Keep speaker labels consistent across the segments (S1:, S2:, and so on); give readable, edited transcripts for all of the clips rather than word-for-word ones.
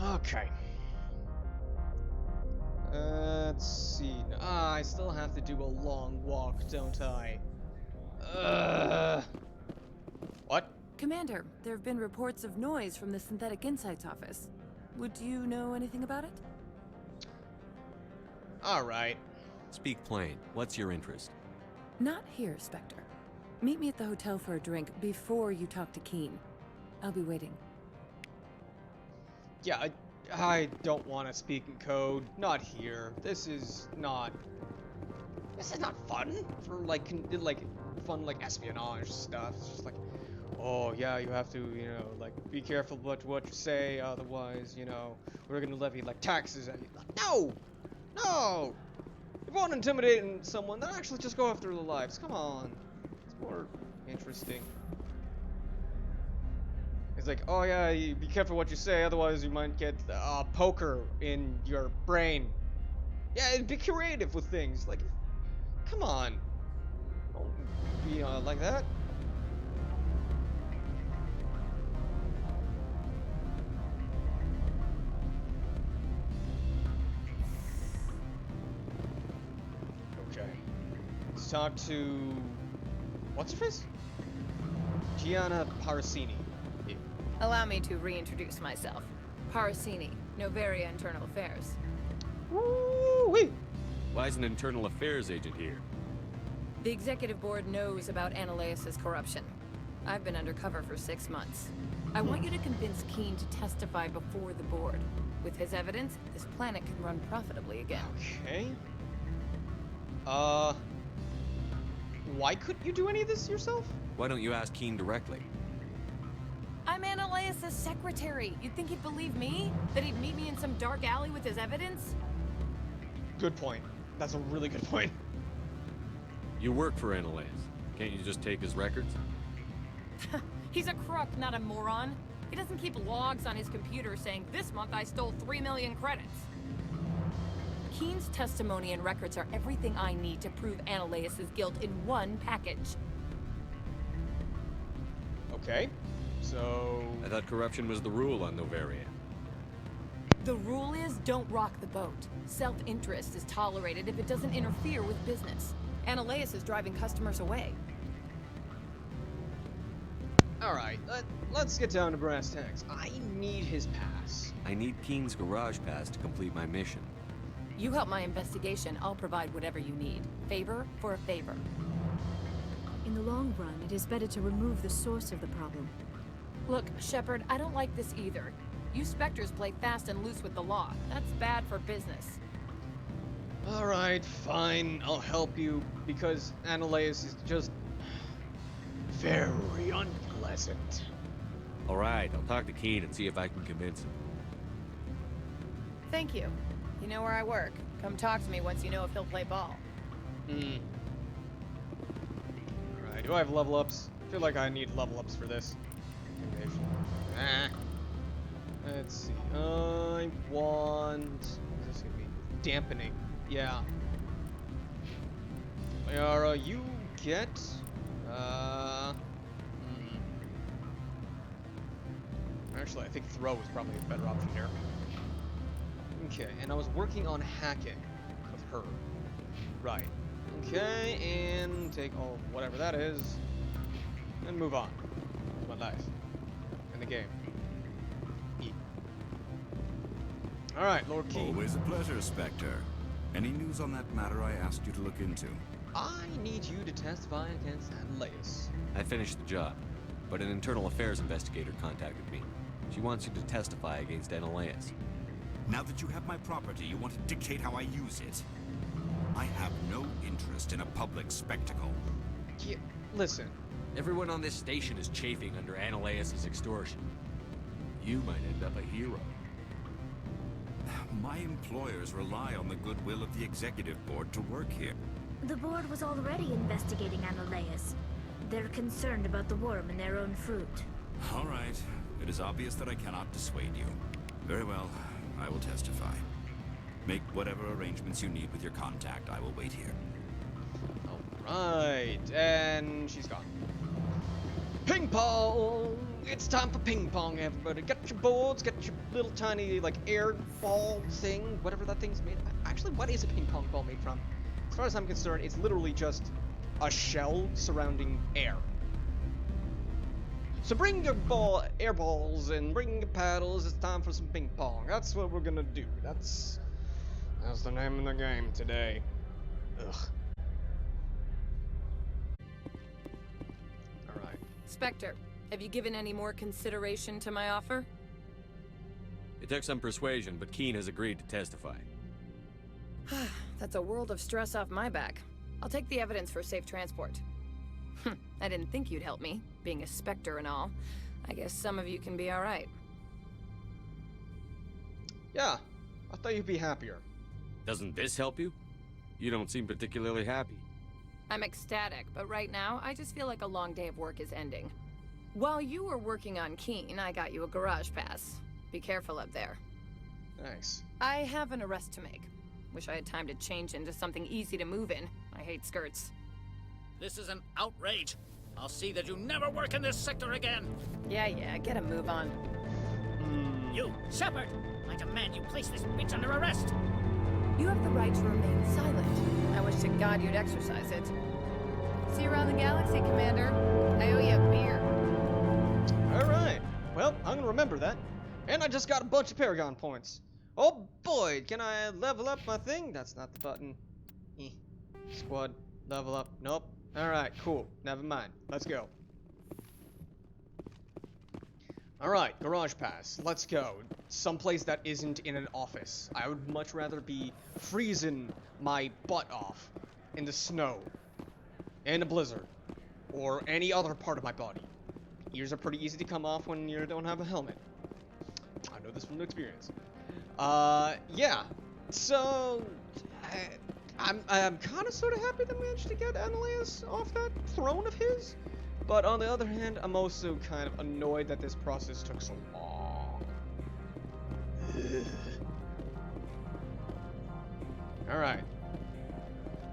S1: Okay. Let's see. I still have to do a long walk, don't I? What?
S2: Commander, there have been reports of noise from the Synthetic Insights office. Would you know anything about it?
S1: Alright.
S3: Speak plain. What's your interest?
S2: Not here, Spectre. Meet me at the hotel for a drink before you talk to Keen. I'll be waiting.
S1: Yeah, I don't want to speak in code. Not here. This is not fun for like fun like espionage stuff. It's just like, oh yeah, you have to, like be careful what you say, otherwise, we're gonna levy like taxes at you. Like, no, no. If you want intimidating someone, then actually just go after their lives. Come on, it's more interesting. It's like, oh yeah, you be careful what you say, otherwise you might get poker in your brain. Yeah, be creative with things. Like, come on, don't be like that. Okay, let's talk to what's her face? Gianna Parasini.
S4: Allow me to reintroduce myself. Parasini, Novaria Internal Affairs.
S1: Woo-wee!
S3: Why is an internal affairs agent here?
S4: The executive board knows about Ananias' corruption. I've been undercover for 6 months. I want you to convince Keen to testify before the board. With his evidence, this planet can run profitably again.
S1: Okay. Why couldn't you do any of this yourself?
S3: Why don't you ask Keen directly?
S4: I'm Ananias' secretary. You'd think he'd believe me? That he'd meet me in some dark alley with his evidence?
S1: Good point. That's a really good point.
S3: You work for Ananias. Can't you just take his records?
S4: He's a crook, not a moron. He doesn't keep logs on his computer saying, this month I stole 3 million credits. Keen's testimony and records are everything I need to prove Ananias' guilt in one package.
S1: Okay. So...
S3: I thought corruption was the rule on Novaria.
S4: The rule is, don't rock the boat. Self-interest is tolerated if it doesn't interfere with business. Ananias is driving customers away.
S1: Alright, let's get down to brass tacks. I need his pass.
S3: I need Keen's garage pass to complete my mission.
S4: You help my investigation, I'll provide whatever you need. Favor for a favor.
S5: In the long run, it is better to remove the source of the problem.
S4: Look, Shepard, I don't like this either. You Spectres play fast and loose with the law. That's bad for business.
S1: Alright, fine, I'll help you, because Ananias is just... very unpleasant.
S3: Alright, I'll talk to Keen and see if I can convince him.
S4: Thank you. You know where I work. Come talk to me once you know if he'll play ball.
S1: Alright, do I have level ups? I feel like I need level ups for this. Let's see. I want... Is this gonna be dampening? Yeah. Mayara, you get... Actually, I think throw is probably a better option here. Okay, and I was working on hacking with her. Right. Okay, and take all whatever that is, and move on with my life in the game. Eat. All right, Lord Key.
S6: Always a pleasure, Spectre. Any news on that matter I asked you to look into?
S1: I need you to testify against Ananias.
S3: I finished the job, but an internal affairs investigator contacted me. She wants you to testify against Ananias.
S6: Now that you have my property, you want to dictate how I use it? I have no interest in a public spectacle.
S1: Yeah, listen.
S3: Everyone on this station is chafing under Ananias' extortion. You might end up a hero.
S6: My employers rely on the goodwill of the executive board to work here.
S5: The board was already investigating Ananias. They're concerned about the worm in their own fruit.
S6: All right. It is obvious that I cannot dissuade you. Very well. I will testify. Make whatever arrangements you need with your contact. I will wait here.
S1: Alright, and she's gone. Ping pong! it's time for ping pong, everybody. Get your boards, get your little tiny, like, air ball thing, whatever that thing's made. Actually, what is a ping pong ball made from? As far as I'm concerned, it's literally just a shell surrounding air. So bring your air balls and bring your paddles. It's time for some ping pong. That's what we're gonna do. That's the name of the game today. Ugh. All right.
S4: Spectre, have you given any more consideration to my offer?
S3: It took some persuasion, but Keen has agreed to testify.
S4: That's a world of stress off my back. I'll take the evidence for safe transport. I didn't think you'd help me, being a Spectre and all. I guess some of you can be alright.
S1: Yeah, I thought you'd be happier.
S3: Doesn't this help you? You don't seem particularly happy.
S4: I'm ecstatic, but right now, I just feel like a long day of work is ending. While you were working on Keen, I got you a garage pass. Be careful up there.
S1: Nice.
S4: I have an arrest to make. Wish I had time to change into something easy to move in. I hate skirts.
S7: This is an outrage. I'll see that you never work in this sector again.
S4: Yeah, get a move on.
S7: You, Shepard! I demand you place this bitch under arrest.
S4: You have the right to remain silent. I wish to God you'd exercise it. See you around the galaxy, Commander. I owe you a beer.
S1: Alright. Well, I'm gonna remember that. And I just got a bunch of Paragon points. Oh boy, can I level up my thing? That's not the button. Squad, level up. Nope. Alright, cool. Never mind. Let's go. Alright, garage pass. Let's go. Someplace that isn't in an office. I would much rather be freezing my butt off in the snow, in a blizzard, or any other part of my body. Ears are pretty easy to come off when you don't have a helmet. I know this from experience. Yeah. So, I'm kind of sort of happy that we managed to get Annaleus off that throne of his. But on the other hand, I'm also kind of annoyed that this process took so long. Alright.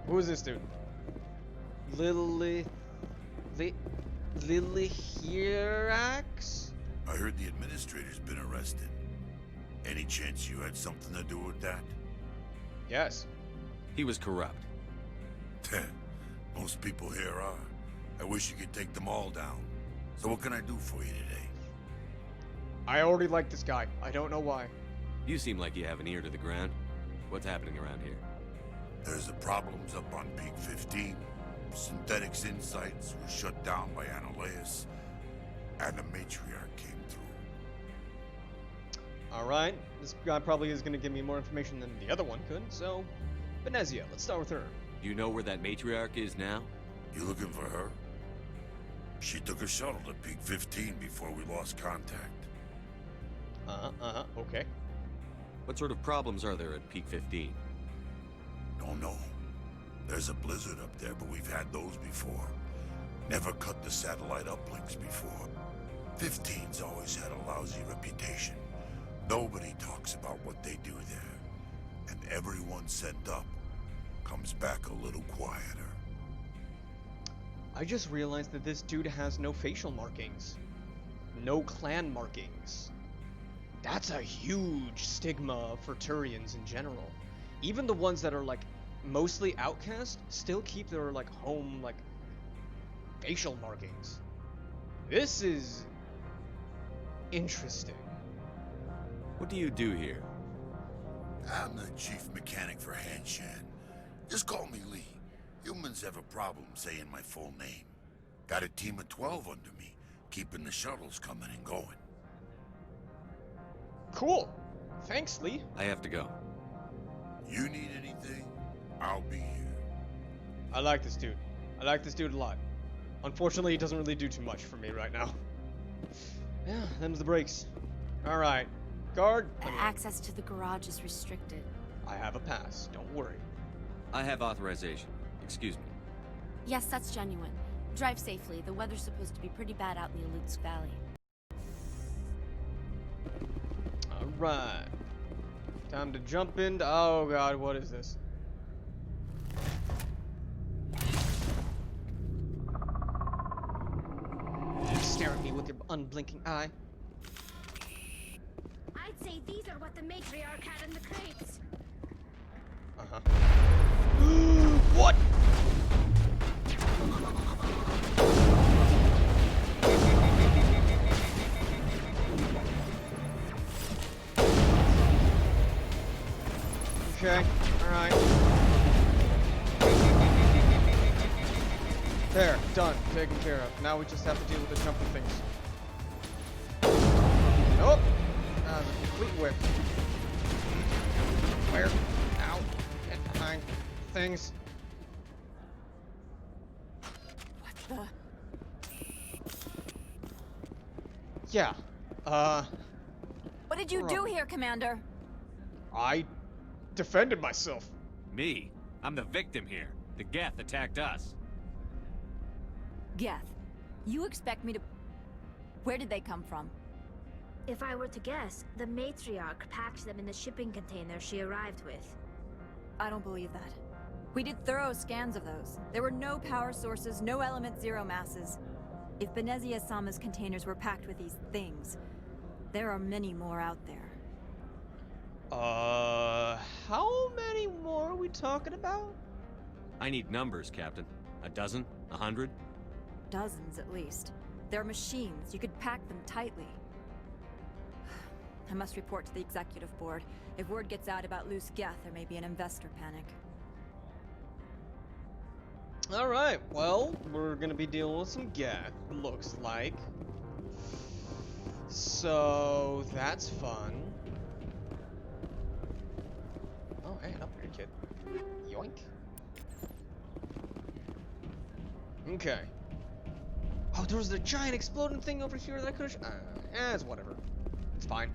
S1: Who is this dude? Lilihirax?
S8: I heard the administrator's been arrested. Any chance you had something to do with that?
S1: Yes.
S3: He was corrupt.
S8: Most people here are. I wish you could take them all down. So what can I do for you today?
S1: I already like this guy. I don't know why.
S3: You seem like you have an ear to the ground. What's happening around here?
S8: There's the problems up on Peak 15. Synthetics Insights was shut down by Annaleus. And the matriarch came through.
S1: Alright. This guy probably is going to give me more information than the other one could, so... Venezia, let's start with her.
S3: Do you know where that matriarch is now?
S8: You looking for her? She took a shuttle to Peak 15 before we lost contact.
S1: Okay.
S3: What sort of problems are there at Peak 15?
S8: Don't know. There's a blizzard up there, but we've had those before. Never cut the satellite uplinks before. 15's always had a lousy reputation. Nobody talks about what they do there. And everyone sent up comes back a little quieter.
S1: I just realized that this dude has no facial markings. No clan markings. That's a huge stigma for Turians in general. Even the ones that are, like, mostly outcast still keep their, like, home, like, facial markings. This is... interesting.
S3: What do you do here?
S8: I'm the chief mechanic for Hanshan. Just call me Lee. Humans have a problem saying my full name. Got a team of 12 under me, keeping the shuttles coming and going.
S1: Cool. Thanks, Lee.
S3: I have to go.
S8: You need anything, I'll be here.
S1: I like this dude. I like this dude a lot. Unfortunately, he doesn't really do too much for me right now. Yeah, them's the breaks. Alright. Guard, come here.
S9: Access to the garage is restricted.
S1: I have a pass. Don't worry.
S3: I have authorization. Excuse me.
S9: Yes, that's genuine. Drive safely. The weather's supposed to be pretty bad out in the Alutsk Valley.
S1: Alright. Time to jump into... Oh god, what is this? Stare at me with your... unblinking eye.
S5: I'd say these are what the matriarch had in the crates.
S1: Uh-huh. What? Okay, alright. There, done, taken care of. Now we just have to deal with the jumping things. Nope! Ah, the complete whip. Where? Ow. Get behind things.
S4: What the?
S1: Yeah.
S9: What did you do here, Commander?
S1: I defended myself.
S3: Me? I'm the victim here. The Geth attacked us.
S9: Geth, you expect me to... Where did they come from?
S5: If I were to guess, the matriarch packed them in the shipping container she arrived with.
S9: I don't believe that. We did thorough scans of those. There were no power sources, no element zero masses. If Benezia-sama's containers were packed with these things, there are many more out there.
S1: How many more are we talking about?
S3: I need numbers, Captain. A dozen? 100?
S9: Dozens, at least. They're machines. You could pack them tightly. I must report to the executive board. If word gets out about loose Geth, there may be an investor panic.
S1: Alright, well, we're gonna be dealing with some Geth, looks like. So, that's fun. Oh, hey, an upgrade kit. Yoink. Okay. Oh, there was a giant exploding thing over here that I could've... it's whatever. It's fine.